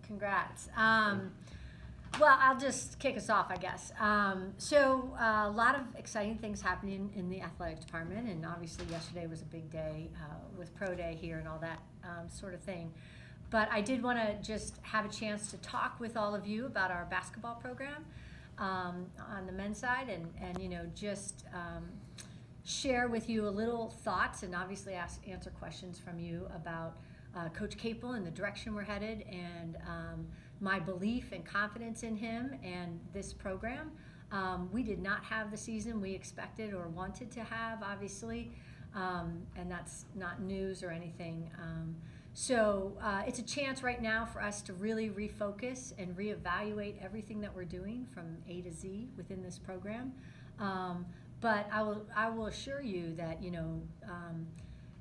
Congrats. Well, I'll just kick us off, I guess. So a lot of exciting things happening in the athletic department, and obviously yesterday was a big day with Pro Day here and all that sort of thing. But I did want to just have a chance to talk with all of you about our basketball program on the men's side, and just share with you a little thoughts, and obviously answer questions from you about Coach Capel and the direction we're headed, and my belief and confidence in him and this program. We did not have the season we expected or wanted to have, obviously, and that's not news or anything. So it's a chance right now for us to really refocus and reevaluate everything that we're doing from A to Z within this program. But I will assure you that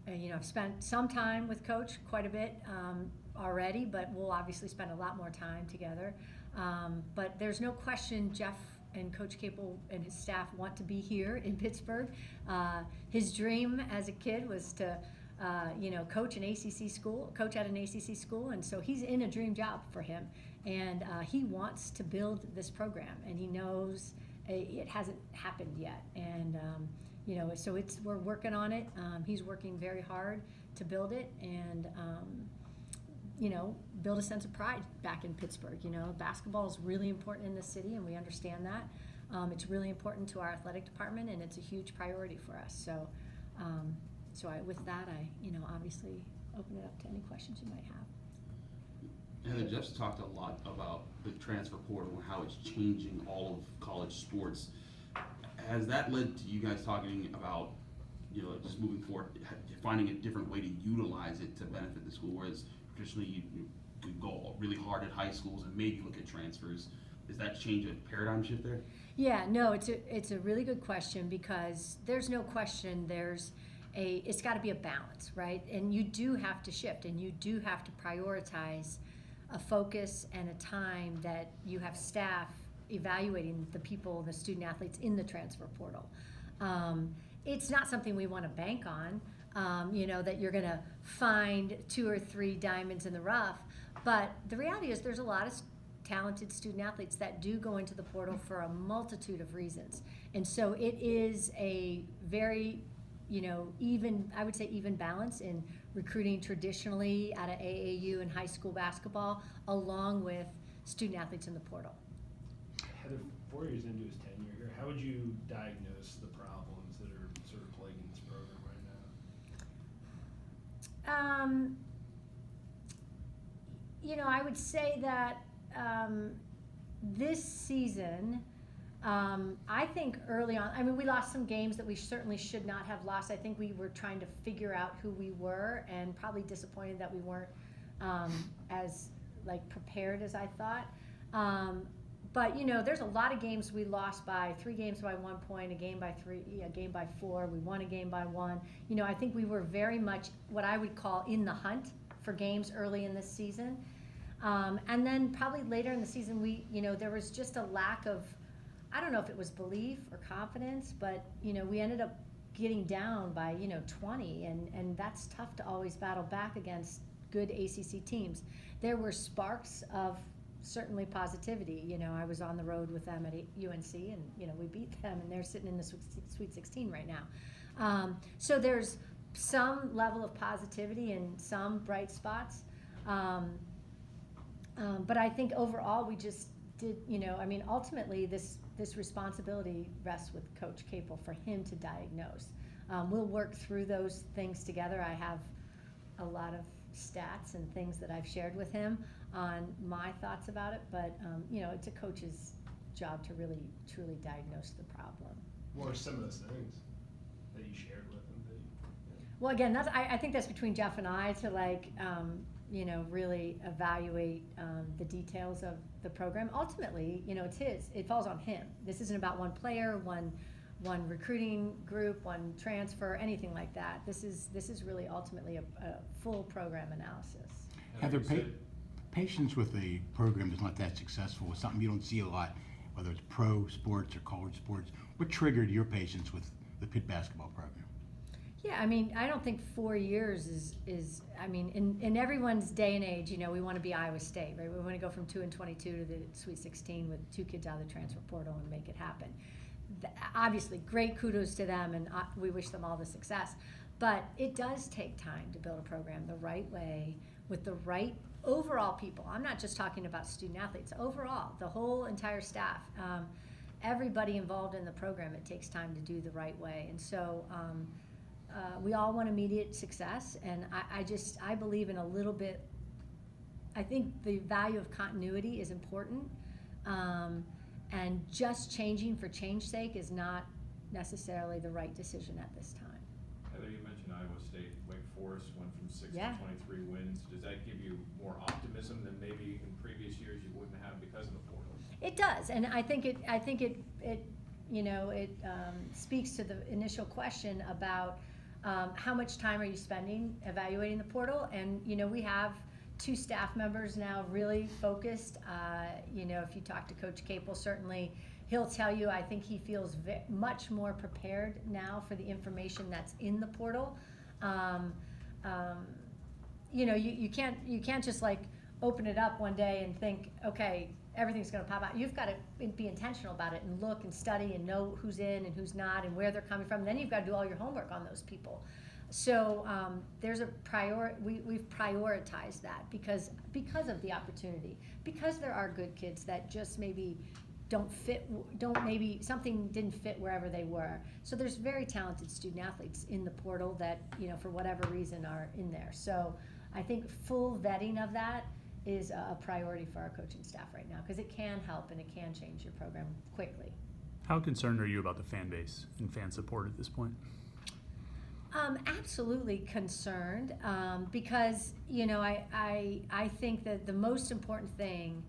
I've spent some time with Coach, quite a bit already, but we'll obviously spend a lot more time together. But there's no question Jeff and Coach Capel and his staff want to be here in Pittsburgh. His dream as a kid was to coach at an ACC school, and so he's in a dream job for him. And he wants to build this program, and he knows it hasn't happened yet. And so we're working on it. He's working very hard to build it, and build a sense of pride back in Pittsburgh. Basketball is really important in this city, and we understand that. It's really important to our athletic department, and it's a huge priority for us. So, with that, I obviously open it up to any questions you might have. Heather, Jeff's talked a lot about the transfer portal and how it's changing all of college sports. Has that led to you guys talking about, just moving forward, finding a different way to utilize it to benefit the school? Whereas traditionally you could go really hard at high schools and maybe look at transfers. Does that change a paradigm shift there? Yeah, no, it's a really good question, because there's no question it's got to be a balance, right? And you do have to shift, and you do have to prioritize a focus and a time that you have staff evaluating the people, the student athletes in the transfer portal. It's not something we want to bank on, that you're going to find 2 or 3 diamonds in the rough. But the reality is there's a lot of talented student athletes that do go into the portal for a multitude of reasons. And so it is a very, even balance in recruiting traditionally out of AAU and high school basketball, along with student athletes in the portal. Heather, 4 years into his tenure here, how would you diagnose the problems that are sort of plaguing this program right now? I would say that this season, I think early on, we lost some games that we certainly should not have lost. I think we were trying to figure out who we were, and probably disappointed that we weren't as prepared as I thought. But there's a lot of games we lost by 3 games by 1 point, a game by 3, a game by 4. We won a game by 1. I think we were very much what I would call in the hunt for games early in this season. And then probably later in the season, there was just a lack of, I don't know if it was belief or confidence, but we ended up getting down by 20, and that's tough to always battle back against good ACC teams. There were sparks of certainly positivity. I was on the road with them at UNC, and we beat them, and they're sitting in the Sweet 16 right now. So there's some level of positivity and some bright spots. But I think overall we just did, ultimately this responsibility rests with Coach Capel for him to diagnose. We'll work through those things together. I have a lot of stats and things that I've shared with him on my thoughts about it, but it's a coach's job to really truly diagnose the problem. What are some of those things that you shared with him? Well, again, I think that's between Jeff and I to really evaluate the details of the program. Ultimately, it's his. It falls on him. This isn't about one player, one recruiting group, one transfer, anything like that. This is really ultimately a full program analysis. Heather, patience with a program that's not that successful is something you don't see a lot, whether it's pro sports or college sports. What triggered your patience with the Pitt basketball program? Yeah, I mean, I don't think 4 years is I mean, in everyone's day and age, you know, we want to be Iowa State, right? We want to go from 2-22 to the Sweet 16 with 2 kids out of the transfer portal and make it happen. Obviously, great kudos to them, and we wish them all the success. But it does take time to build a program the right way with the right overall people. I'm not just talking about student athletes, overall, the whole entire staff. Everybody involved in the program, it takes time to do the right way. And so we all want immediate success, and I believe in a little bit, I think the value of continuity is important, and just changing for change's sake is not necessarily the right decision at this time. Heather, you mentioned Iowa State. Wake Forest went from 6 Yeah. to 23 wins. Does that give you more optimism than maybe in previous years you wouldn't have because of the portal? It does, and I think it you know, it speaks to the initial question about how much time are you spending evaluating the portal. And you know, we have 2 staff members now really focused. You know, if you talk to Coach Capel, certainly he'll tell you, I think he feels much more prepared now for the information that's in the portal. You know, you can't just like open it up one day and think, okay, everything's going to pop out. You've got to be intentional about it and look and study and know who's in and who's not and where they're coming from. And then you've got to do all your homework on those people. So there's a we've prioritized that because of the opportunity, because there are good kids that just maybe maybe something didn't fit wherever they were. So there's very talented student athletes in the portal that, you know, for whatever reason are in there. So I think full vetting of that is a priority for our coaching staff right now, because it can help and it can change your program quickly. How concerned are you about the fan base and fan support at this point? Absolutely concerned, because, you know, I think that the most important thing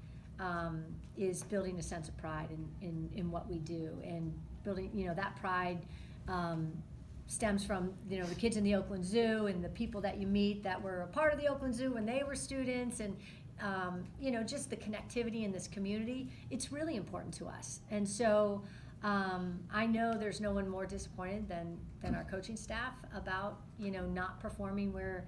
is building a sense of pride in what we do, and building, you know, that pride stems from, you know, the kids in the Oakland Zoo and the people that you meet that were a part of the Oakland Zoo when they were students, and you know, just the connectivity in this community. It's really important to us. And so I know there's no one more disappointed than our coaching staff about, you know, not performing where,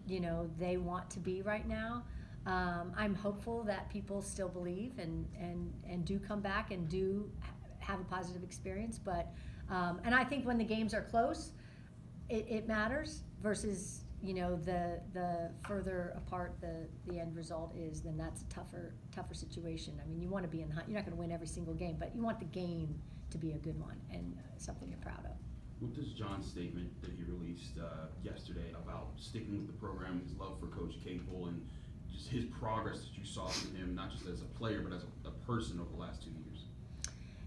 you know, they want to be right now. I'm hopeful that people still believe and do come back and do have a positive experience. But and I think when the games are close, it matters versus, you know, the further apart the end result is, then that's a tougher situation. I mean, you want to be in you're not going to win every single game, but you want the game to be a good one and something you're proud of. What does John's statement that he released yesterday about sticking with the program, his love for Coach Capel, and just his progress that you saw from him, not just as a player, but as a person over the last 2 years?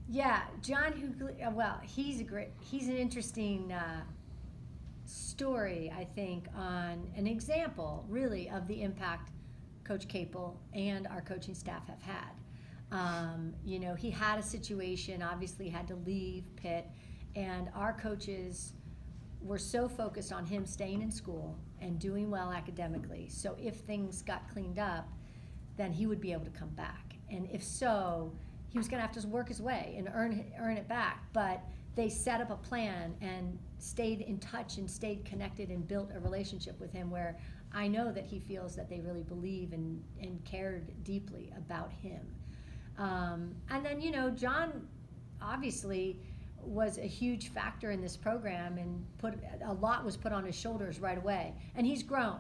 Yeah, John Hughley, well, he's an interesting story, I think, on an example, really, of the impact Coach Capel and our coaching staff have had. You know, he had a situation, obviously had to leave Pitt, and our coaches were so focused on him staying in school and doing well academically. So if things got cleaned up, then he would be able to come back. And if so, he was going to have to work his way and earn it back. But they set up a plan and stayed in touch and stayed connected and built a relationship with him where I know that he feels that they really believe and cared deeply about him. And then, you know, John obviously was a huge factor in this program, and a lot was put on his shoulders right away. And he's grown.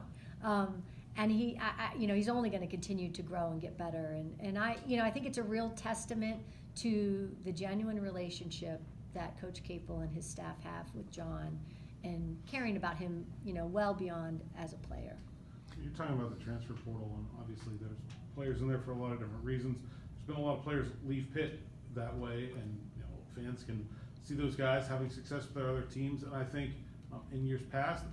And you know, he's only going to continue to grow and get better. And I think it's a real testament to the genuine relationship that Coach Capel and his staff have with John, and caring about him, you know, well beyond as a player. You're talking about the transfer portal, and obviously there's players in there for a lot of different reasons. There's been a lot of players leave Pitt that way, and you know, fans can see those guys having success with their other teams. And I think in years past,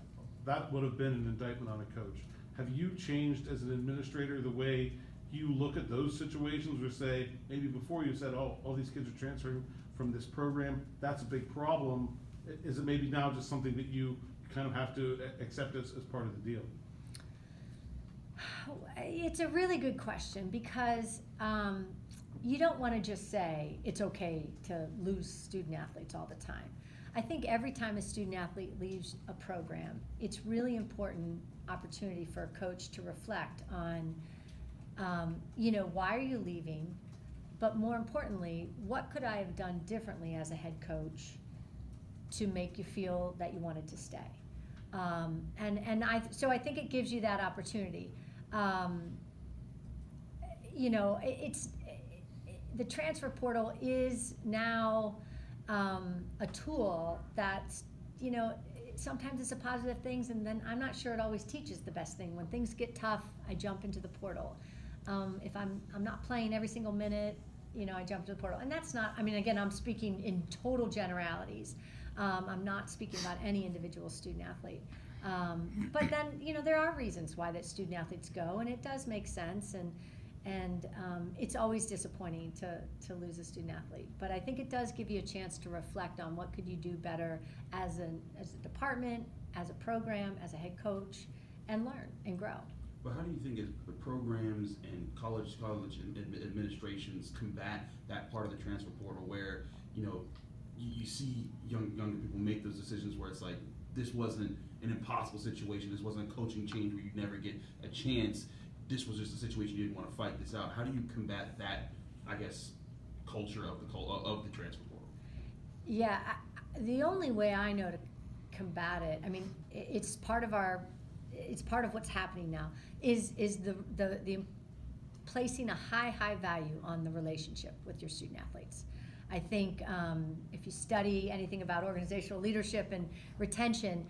that would have been an indictment on a coach. Have you changed as an administrator the way you look at those situations, or say, maybe before you said, oh, all these kids are transferring from this program, that's a big problem? Is it maybe now just something that you kind of have to accept as part of the deal? It's a really good question, because you don't want to just say it's okay to lose student athletes all the time. I think every time a student athlete leaves a program, it's really important opportunity for a coach to reflect on, why are you leaving? But more importantly, what could I have done differently as a head coach to make you feel that you wanted to stay? So I think it gives you that opportunity. The transfer portal is now a tool that's, sometimes it's a positive things, and then I'm not sure it always teaches the best thing. When things get tough, I jump into the portal. If I'm not playing every single minute, I jump to the portal. And that's not, again, I'm speaking in total generalities. I'm not speaking about any individual student athlete. But then, there are reasons why that student athletes go, and it does make sense. And it's always disappointing to lose a student athlete. But I think it does give you a chance to reflect on what could you do better as a department, as a program, as a head coach, and learn and grow. But how do you think the programs and college administrations combat that part of the transfer portal where, you see younger people make those decisions where it's like, this wasn't an impossible situation, this wasn't a coaching change where you'd never get a chance, this was just a situation you didn't want to fight this out. How do you combat that, culture of the transfer portal? Yeah, the only way I know to combat it, it's part of what's happening now, is the placing a high value on the relationship with your student athletes. I think if you study anything about organizational leadership and retention,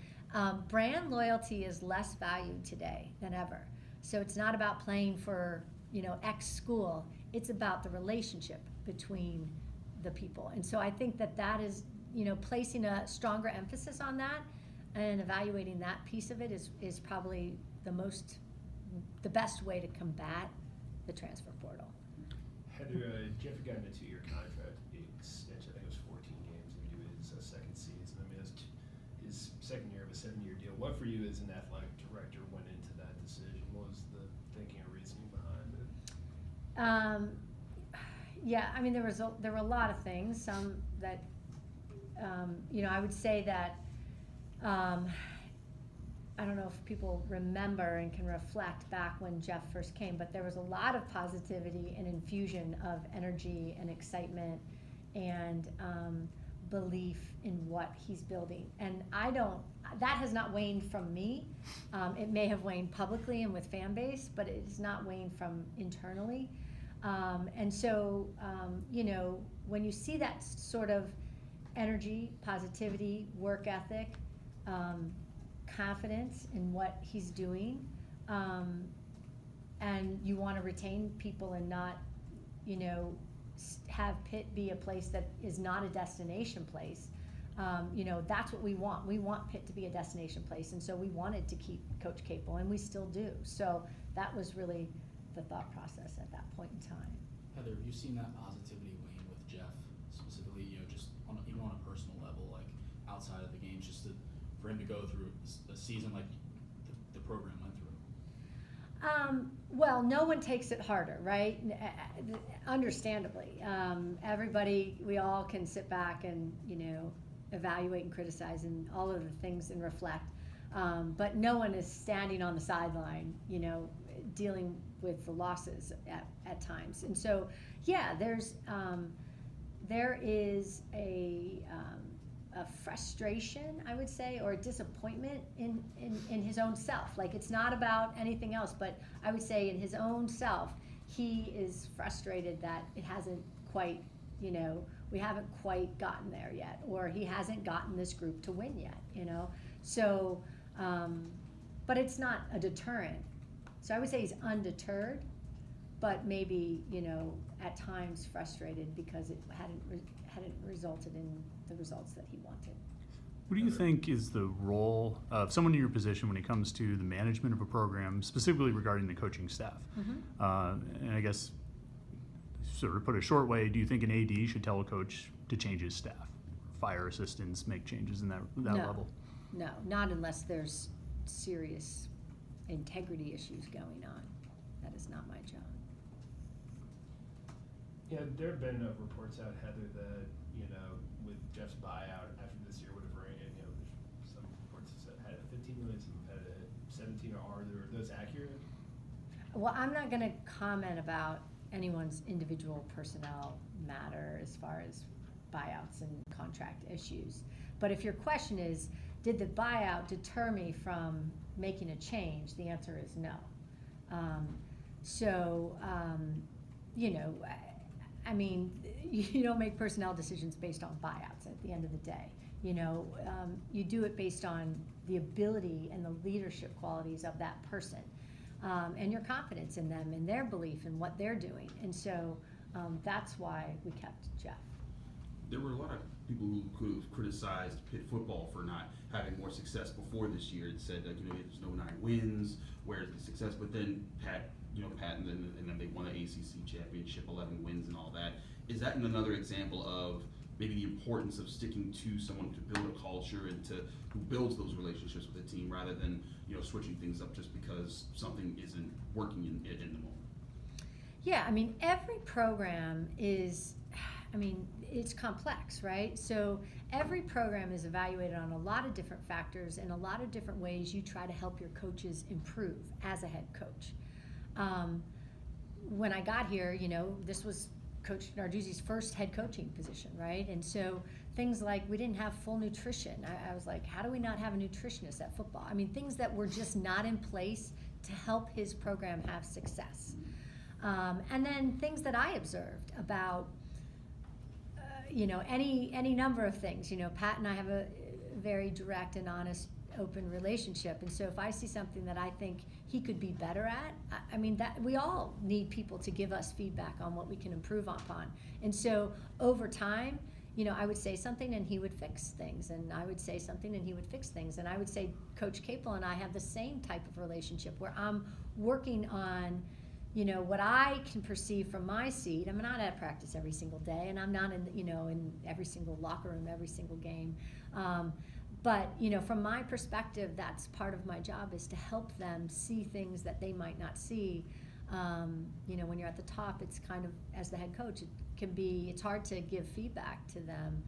brand loyalty is less valued today than ever. So it's not about playing for, X school. It's about the relationship between the people. And so I think that is, placing a stronger emphasis on that and evaluating that piece of it is probably the best way to combat the transfer portal. Heather, Jeff got into a 2-year contract extension. I think it was 14 games into his second season. That's his second year of a 7-year deal. What for you as an athletic director went into that decision? What was the thinking or reasoning behind it? There were a lot of things. Some that, I would say that, I don't know if people remember and can reflect back when Jeff first came, but there was a lot of positivity and infusion of energy and excitement and belief in what he's building. And that has not waned from me. It may have waned publicly and with fan base, but it has not waned from internally. And so, when you see that sort of energy, positivity, work ethic, confidence in what he's doing, and you want to retain people and not, have Pitt be a place that is not a destination place. That's what we want. We want Pitt to be a destination place, and so we wanted to keep Coach Capel, and we still do. So that was really the thought process at that point in time. Heather, have you seen that positivity wane with Jeff specifically? Just even on a personal level, like outside of the games, for him to go through a season like the program went through? Well, no one takes it harder, right? Understandably. We all can sit back and, evaluate and criticize and all of the things and reflect. But no one is standing on the sideline, dealing with the losses at times. And so, yeah, there is a frustration, I would say, or a disappointment in his own self. Like, it's not about anything else, but I would say in his own self, he is frustrated that it hasn't quite, we haven't quite gotten there yet, or he hasn't gotten this group to win yet, So, but it's not a deterrent. So I would say he's undeterred, but maybe, at times frustrated because it hadn't resulted in the results that he wanted. What do you think is the role of someone in your position when it comes to the management of a program, specifically regarding the coaching staff? And I guess, sort of put a short way, do you think an AD should tell a coach to change his staff, fire assistants, make changes in that level? No, not unless there's serious integrity issues going on. That is not my job. Yeah, there have been reports out, Heather, that, with Jeff's buyout after this year would have ran, there's some reports that had a 15 million, some had a 17, are those accurate? Well, I'm not gonna comment about anyone's individual personnel matter as far as buyouts and contract issues. But if your question is, did the buyout deter me from making a change, the answer is no. I mean, you don't make personnel decisions based on buyouts at the end of the day. You do it based on the ability and the leadership qualities of that person, and your confidence in them and their belief in what they're doing. And so that's why we kept Jeff. There were a lot of people who could have criticized Pitt football for not having more success before this year. It said that there's no 9 wins, where's the success? But then Pat, and then they won the ACC championship, 11 wins and all that. Is that another example of maybe the importance of sticking to someone to build a culture and who builds those relationships with the team rather than switching things up just because something isn't working in the moment? Yeah, I mean, every program is, it's complex, right? So every program is evaluated on a lot of different factors and a lot of different ways you try to help your coaches improve as a head coach. When I got here, this was Coach Narduzzi's first head coaching position, right? And so things like we didn't have full nutrition. I was like, how do we not have a nutritionist at football? I mean, things that were just not in place to help his program have success. And then things that I observed about, any number of things. Pat and I have a very direct and honest, open relationship. And so if I see something that I think he could be better at, that we all need people to give us feedback on what we can improve upon. And so over time, I would say something and he would fix things, and I would say something and he would fix things. And I would say Coach Capel and I have the same type of relationship where I'm working on what I can perceive from my seat. I'm not at practice every single day, and I'm not in every single locker room, every single game. But from my perspective, that's part of my job, is to help them see things that they might not see. When you're at the top, it's kind of, as the head coach, it's hard to give feedback to them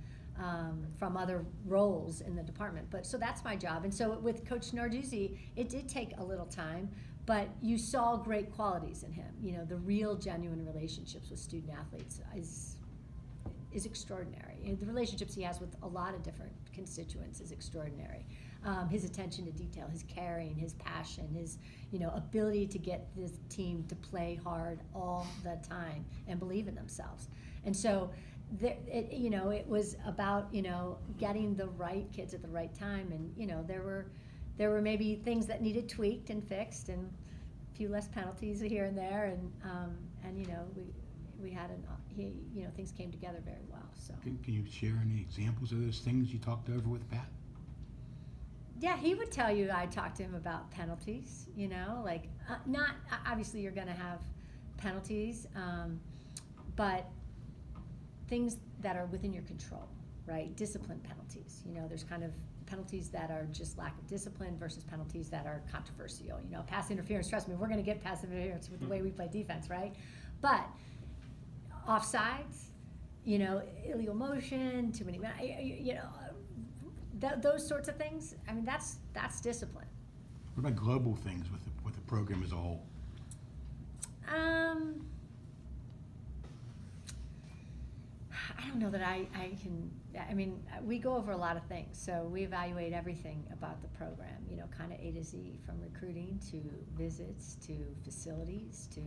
from other roles in the department. But so that's my job. And so with Coach Narduzzi, it did take a little time, but you saw great qualities in him. The real, genuine relationships with student athletes is extraordinary. And the relationships he has with a lot of different constituents is extraordinary. His attention to detail, his caring, his passion, his ability to get this team to play hard all the time and believe in themselves. And so it was about getting the right kids at the right time. And there were maybe things that needed tweaked and fixed, and a few less penalties here and there, and we had things came together very well. So Can you share any examples of those things you talked over with Pat? yeah, he would tell you I talked to him about penalties. Not obviously you're going to have penalties, but things that are within your control, right? Discipline penalties. There's kind of penalties that are just lack of discipline versus penalties that are controversial. Pass interference, trust me, we're going to get pass interference with the way we play defense, right? But offsides, illegal motion, too many, those sorts of things. That's discipline. What about global things with the program as a whole? I don't know that I can. We go over a lot of things, so we evaluate everything about the program. Kind of A to Z, from recruiting to visits to facilities to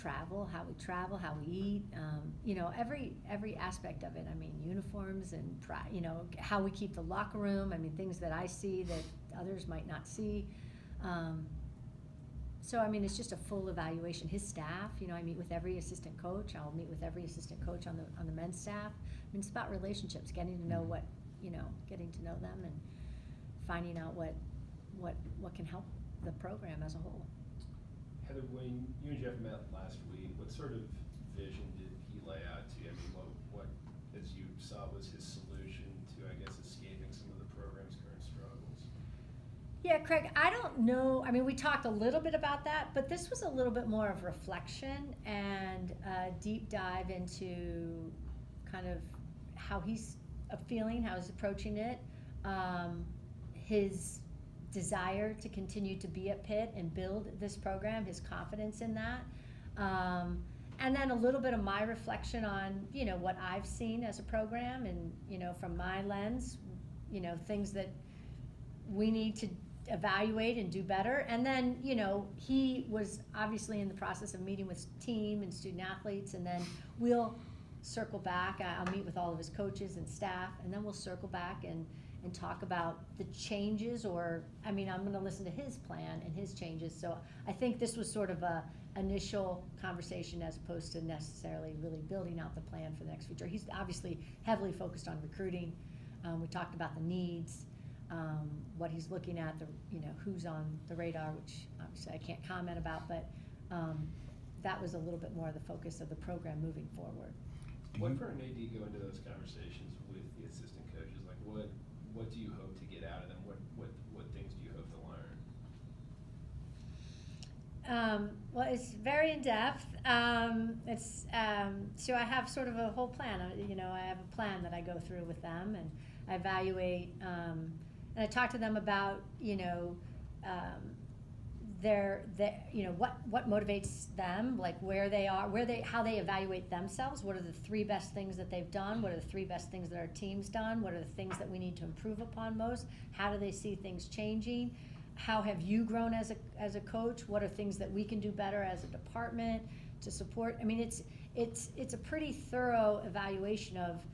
travel, how we eat. Every aspect of it. Uniforms and how we keep the locker room. Things that I see that others might not see. So it's just a full evaluation. His staff, I meet with every assistant coach. I'll meet with every assistant coach on the men's staff. It's about relationships, getting to know getting to know them and finding out what can help the program as a whole. Heather, when you and Jeff met last week, what sort of vision did he lay out to you? What as you saw was his solution to, I guess, escaping some of the program's current struggles? Yeah, Craig, I don't know, I mean, we talked a little bit about that, but this was a little bit more of reflection and a deep dive into kind of how he's feeling, how he's approaching it, his desire to continue to be at Pitt and build this program, his confidence in that. And then a little bit of my reflection on, you know, what I've seen as a program and, you know, from my lens, you know, things that we need to evaluate and do better. And then, you know, he was obviously in the process of meeting with team and student athletes, and then we'll circle back. I'll meet with all of his coaches and staff, and then we'll circle back and talk about the changes, or, I mean, I'm gonna listen to his plan and his changes. So I think this was sort of a initial conversation as opposed to necessarily really building out the plan for the next future. He's obviously heavily focused on recruiting. We talked about the needs, what he's looking at, you know, who's on the radar, which obviously I can't comment about, but that was a little bit more of the focus of the program moving forward. What for an AD go into those conversations with the assistant coaches? Like, what do you hope to get out of them? What things do you hope to learn? Well, it's very in depth. So I have sort of a whole plan. You know, I have a plan that I go through with them, and I evaluate. And I talk to them about, you know, you know, what motivates them, like where they are, how they evaluate themselves. What are the 3 best things that they've done? What are the 3 best things that our team's done? What are the things that we need to improve upon most? How do they see things changing? How have you grown as a coach? What are things that we can do better as a department to support? I mean, it's a pretty thorough evaluation of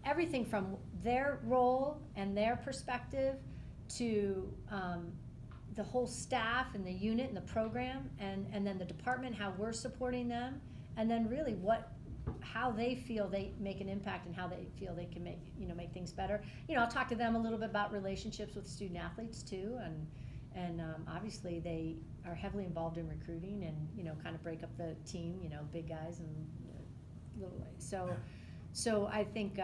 everything from their role and their perspective to the whole staff and the unit and the program, and then the department, how we're supporting them, and then really how they feel they make an impact and how they feel they can make things better. You know, I'll talk to them a little bit about relationships with student athletes too, and obviously they are heavily involved in recruiting and, you know, kind of break up the team, you know, big guys and little guys. So I think,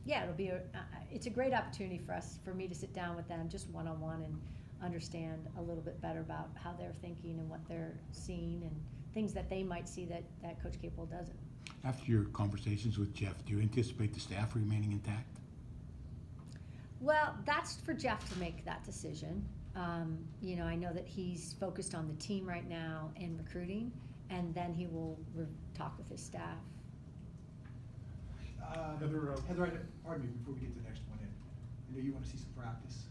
it'll be it's a great opportunity for me to sit down with them just one-on-one and understand a little bit better about how they're thinking and what they're seeing and things that they might see that Coach Capel doesn't. After your conversations with Jeff, do you anticipate the staff remaining intact? Well, that's for Jeff to make that decision. You know, I know that he's focused on the team right now and recruiting, and then he will talk with his staff. Heather, pardon me, before we get to the next one in, I know you want to see some practice,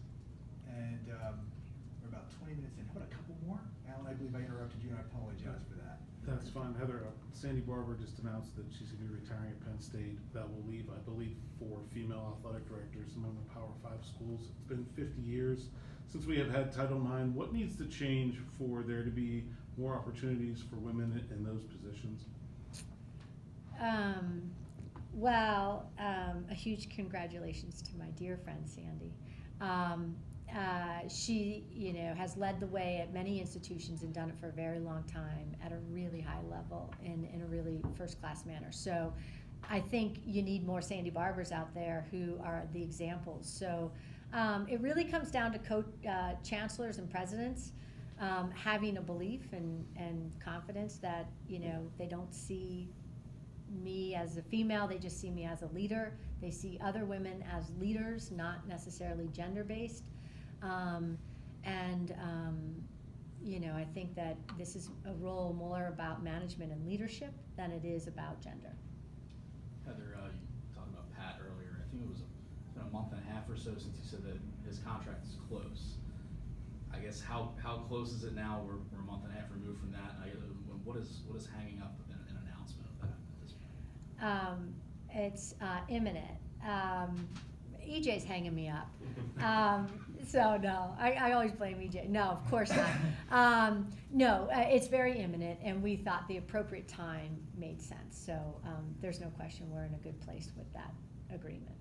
and we're about 20 minutes in. How about a couple more? Alan, I believe I interrupted you, and I apologize for that. that's fine. Heather, Sandy Barber just announced that she's gonna be retiring at Penn State. That will leave, I believe, 4 female athletic directors among the Power 5 schools. It's been 50 years since we have had Title IX. What needs to change for there to be more opportunities for women in those positions? A huge congratulations to my dear friend Sandy. She, you know, has led the way at many institutions and done it for a very long time at a really high level in a really first-class manner. So I think you need more Sandy Barbers out there who are the examples. So it really comes down to chancellors and presidents having a belief and confidence that, you know, they don't see me as a female, they just see me as a leader. They see other women as leaders, not necessarily gender-based. You know, I think that this is a role more about management and leadership than it is about gender. Heather, you talked about Pat earlier. I think it was been a month and a half or so since he said that his contract is close. I guess how close is it now? We're a month and a half removed from that. What is hanging up an announcement of that at this point? It's imminent. EJ's hanging me up. So no, I always blame EJ. No, of course not. No, it's very imminent, and we thought the appropriate time made sense. So there's no question we're in a good place with that agreement.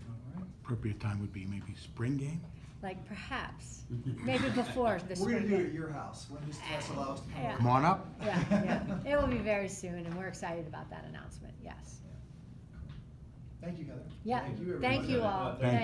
All right. Appropriate time would be maybe spring game? Like perhaps, maybe before the We're spring gonna do it game. at your house. When does Tess allow us to come Yeah. over? Come on up. Yeah. It will be very soon, and we're excited about that announcement, yes. Thank you, Heather. Yeah, Thank you, thank you everybody. all. Thank